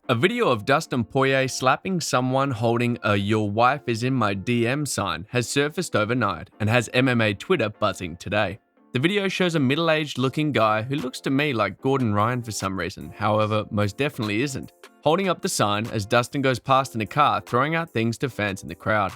A video of Dustin Poirier slapping someone holding a "your wife is in my DM" sign has surfaced overnight and has MMA Twitter buzzing today. The video shows a middle-aged looking guy who looks to me like Gordon Ryan for some reason, however, most definitely isn't, holding up the sign as Dustin goes past in a car throwing out things to fans in the crowd.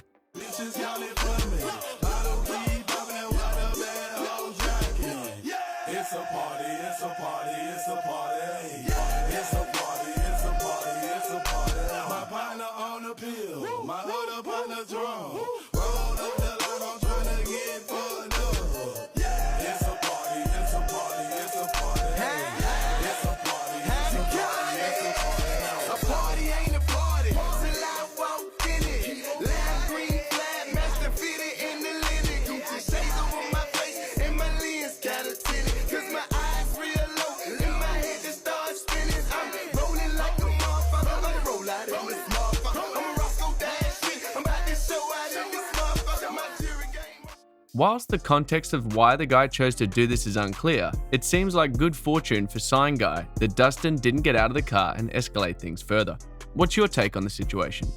Whilst the context of why the guy chose to do this is unclear, it seems like good fortune for Sign Guy that Dustin didn't get out of the car and escalate things further. What's your take on the situation?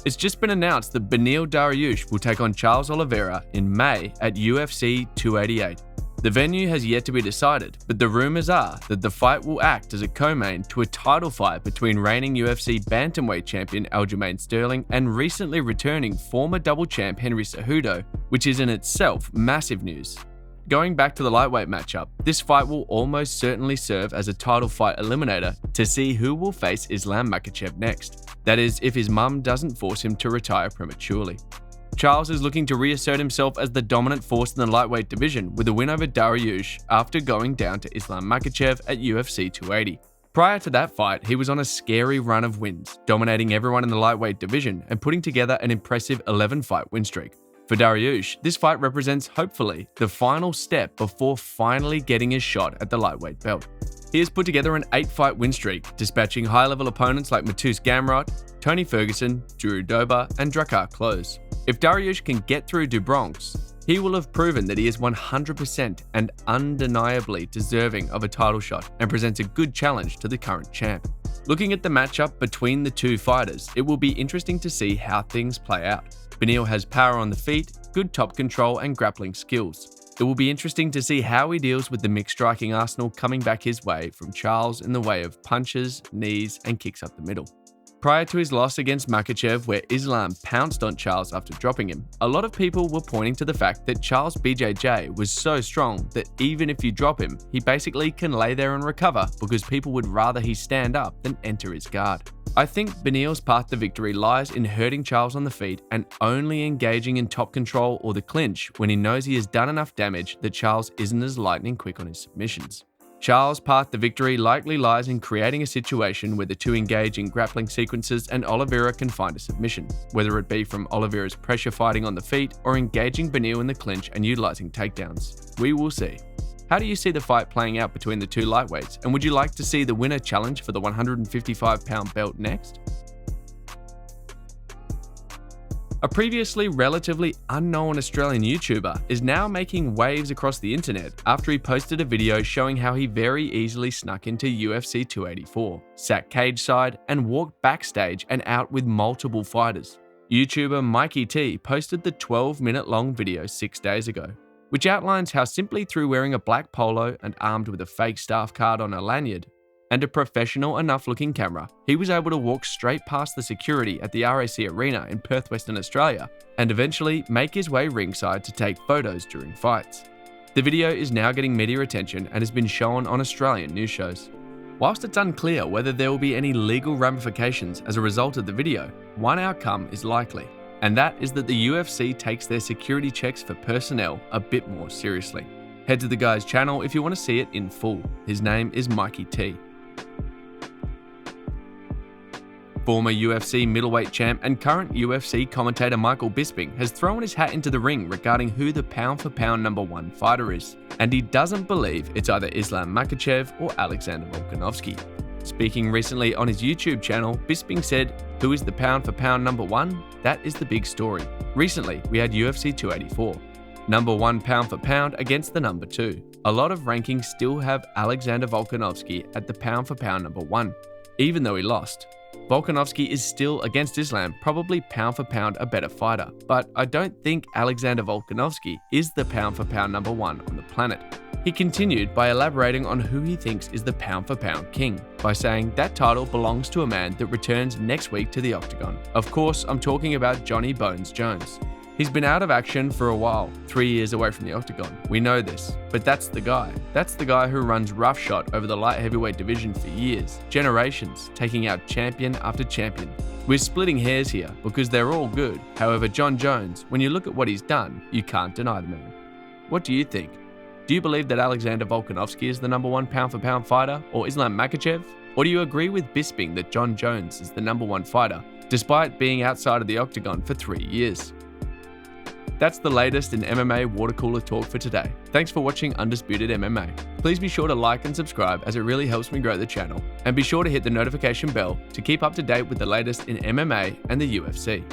It's just been announced that Beneil Dariush will take on Charles Oliveira in May at UFC 288. The venue has yet to be decided, but the rumors are that the fight will act as a co-main to a title fight between reigning UFC bantamweight champion Aljamain Sterling and recently returning former double champ Henry Cejudo, which is in itself massive news. Going back to the lightweight matchup, this fight will almost certainly serve as a title fight eliminator to see who will face Islam Makhachev next. That is, if his mum doesn't force him to retire prematurely. Charles is looking to reassert himself as the dominant force in the lightweight division with a win over Dariush after going down to Islam Makhachev at UFC 280. Prior to that fight, he was on a scary run of wins, dominating everyone in the lightweight division and putting together an impressive 11-fight win streak. For Dariush, this fight represents, hopefully, the final step before finally getting his shot at the lightweight belt. He has put together an 8-fight win streak, dispatching high-level opponents like Matus Gamrot, Tony Ferguson, Drew Dober, and Drakkar Klose. If Dariush can get through do Bronx, he will have proven that he is 100% and undeniably deserving of a title shot and presents a good challenge to the current champ. Looking at the matchup between the two fighters, it will be interesting to see how things play out. Beneil has power on the feet, good top control, and grappling skills. It will be interesting to see how he deals with the mixed striking arsenal coming back his way from Charles in the way of punches, knees, and kicks up the middle. Prior to his loss against Makhachev, where Islam pounced on Charles after dropping him, a lot of people were pointing to the fact that Charles' BJJ was so strong that even if you drop him, he basically can lay there and recover because people would rather he stand up than enter his guard. I think Beneil's path to victory lies in hurting Charles on the feet and only engaging in top control or the clinch when he knows he has done enough damage that Charles isn't as lightning quick on his submissions. Charles' path to victory likely lies in creating a situation where the two engage in grappling sequences and Oliveira can find a submission, whether it be from Oliveira's pressure fighting on the feet or engaging Beneil in the clinch and utilizing takedowns. We will see. How do you see the fight playing out between the two lightweights, and would you like to see the winner challenge for the 155-pound belt next? A previously relatively unknown Australian YouTuber is now making waves across the internet after he posted a video showing how he very easily snuck into UFC 284, sat cage side, and walked backstage and out with multiple fighters. YouTuber Mikey T posted the 12-minute long video 6 days ago, which outlines how simply through wearing a black polo and armed with a fake staff card on a lanyard, and a professional enough looking camera, he was able to walk straight past the security at the RAC Arena in Perth, Western Australia, and eventually make his way ringside to take photos during fights. The video is now getting media attention and has been shown on Australian news shows. Whilst it's unclear whether there will be any legal ramifications as a result of the video, one outcome is likely, and that is that the UFC takes their security checks for personnel a bit more seriously. Head to the guy's channel if you want to see it in full. His name is Mikey T. Former UFC middleweight champ and current UFC commentator Michael Bisping has thrown his hat into the ring regarding who the pound-for-pound #1 fighter is, and he doesn't believe it's either Islam Makhachev or Alexander Volkanovski. Speaking recently on his YouTube channel, Bisping said, "Who is the pound-for-pound #1? That is the big story. Recently, we had UFC 284. Number 1 pound for pound against the number 2. A lot of rankings still have Alexander Volkanovski at the pound for pound number 1, even though he lost. Volkanovski is still, against Islam, probably pound for pound a better fighter, but I don't think Alexander Volkanovski is the pound for pound number 1 on the planet. He continued by elaborating on who he thinks is the pound for pound king, by saying that title belongs to a man that returns next week to the octagon. Of course, I'm talking about Johnny Bones Jones. He's been out of action for a while, 3 years away from the octagon. We know this, but that's the guy. That's the guy who runs roughshod over the light heavyweight division for years, generations, taking out champion after champion. We're splitting hairs here because they're all good. However, John Jones, when you look at what he's done, you can't deny the man. What do you think? Do you believe that Alexander Volkanovski is the number 1 pound for pound fighter, or Islam Makhachev? Or do you agree with Bisping that John Jones is the number 1 fighter, despite being outside of the octagon for 3 years? That's the latest in MMA water cooler talk for today. Thanks for watching Undisputed MMA. Please be sure to like and subscribe as it really helps me grow the channel. And be sure to hit the notification bell to keep up to date with the latest in MMA and the UFC.